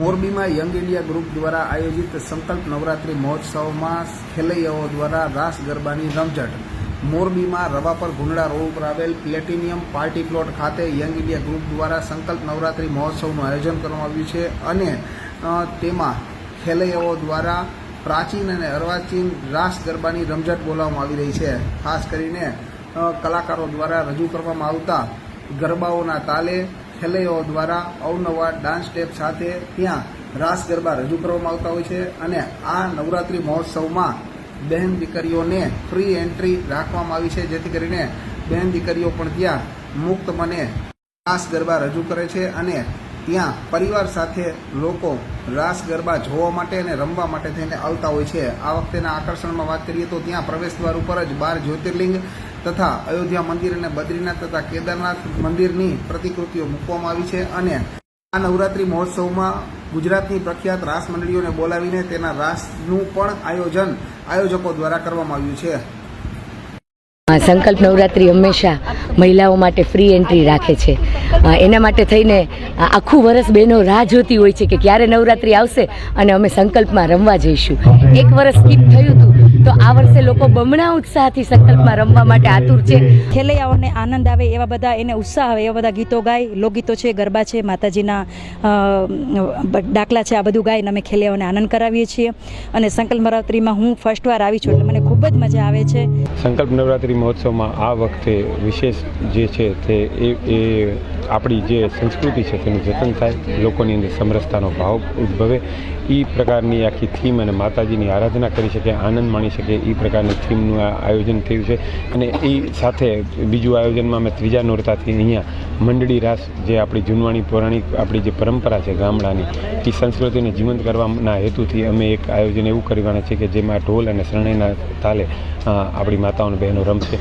મોરબીમાં young India group દ્વારા આયોજિત સંકલ્પ નવરાત્રિ મહોત્સવમાં ખેલૈયાઓ દ્વારા રાસ ગરબાની રમઝટ. મોરબીમાં રવાપર ગુંડળા રોડ ઉપર આવેલ પ્લેટિનિયમ પાર્ટી પ્લોટ ખાતે યંગ ઇન્ડિયા ગ્રુપ દ્વારા સંકલ્પ નવરાત્રિ મહોત્સવનું આયોજન કરવામાં આવ્યું છે અને તેમાં ખેલૈયાઓ દ્વારા પ્રાચીન અને અર્વાચીન રાસ ગરબાની રમઝટ બોલાવવામાં આવી રહી છે. ખાસ કરીને કલાકારો દ્વારા રજૂ કરવામાં આવતા ગરબાઓના તાલે ખેલૈયાઓ દ્વારા અવનવા ડાન્સ સ્ટેપ સાથે ત્યાં રાસ ગરબા રજૂ કરવામાં આવતા હોય છે અને આ નવરાત્રિ મહોત્સવમાં બહેન દીકરીઓને ફ્રી એન્ટ્રી રાખવામાં આવી છે, જેથી કરીને બહેન દીકરીઓ પણ ત્યાં મુક્ત મને રાસ ગરબા રજૂ કરે છે અને ત્યાં પરિવાર સાથે લોકો રાસ ગરબા જોવા માટે અને રમવા માટે થઈને આવતા હોય છે. આ વખતેના આકર્ષણમાં વાત કરીએ તો ત્યાં પ્રવેશ દ્વાર ઉપર જ 12 જ્યોતિર્લિંગ તથા અયોધ્યા મંદિર અને બદ્રીનાથ તથા કેદારનાથ મંદિરની પ્રતિકૃતિઓ મૂકવામાં આવી છે અને આ નવરાત્રિ મહોત્સવમાં ગુજરાતની પ્રખ્યાત રાસ મંડળીઓને બોલાવીને તેના રાસનું પણ આયોજકો દ્વારા કરવામાં આવ્યું છે. સંકલ્પ નવરાત્રિ હંમેશા મહિલાઓ માટે ફ્રી એન્ટ્રી રાખે છે. એના માટે થઈને આખું વર્ષ બહેનો રાહ જોતી હોય છે કે ક્યારે નવરાત્રિ આવશે અને અમે સંકલ્પમાં રમવા જઈશું. એક વર્ષ સ્કીપ થયું હતું તો આ વર્ષે લોકો બમણા ઉત્સાહથી સંકલ્પમાં રમવા માટે આતુર છે. ખેલૈયાઓને આનંદ આવે એવા બધા, એને ઉત્સાહ આવે એવા બધા ગીતો ગાય, લોકગીતો છે, ગરબા છે, માતાજીના ડાકલા છે, આ બધું ગાઈને અમે ખેલૈયાઓને આનંદ કરાવીએ છીએ. અને સંકલ્પ નવરાત્રિમાં હું ફર્સ્ટ વાર આવી છું એટલે મને ખૂબ જ મજા આવે છે. સંકલ્પ નવરાત્રિ મહોત્સવમાં આ વખતે વિશેષ જે છે તે એ આપણી જે સંસ્કૃતિ છે તેનું જતન થાય, લોકોની અંદર સમરસતાનો ભાવ ઉદ્ભવે, એ પ્રકારની આખી થીમ અને માતાજીની આરાધના કરી શકે, આનંદ માણી શકે એ પ્રકારની થીમનું આ આયોજન થયું છે. અને એ સાથે બીજું આયોજનમાં અમે ત્રીજા નોરતાથી અહીંયા મંડળી રાસ, જે આપણી જૂનવાણી પૌરાણિક આપણી જે પરંપરા છે ગામડાની, એ સંસ્કૃતિને જીવંત કરવાના હેતુથી અમે એક આયોજન એવું કરવાના છે કે જેમાં ઢોલ અને શરણાઈના તાલે આપણી માતાઓ અને બહેનો રમશે.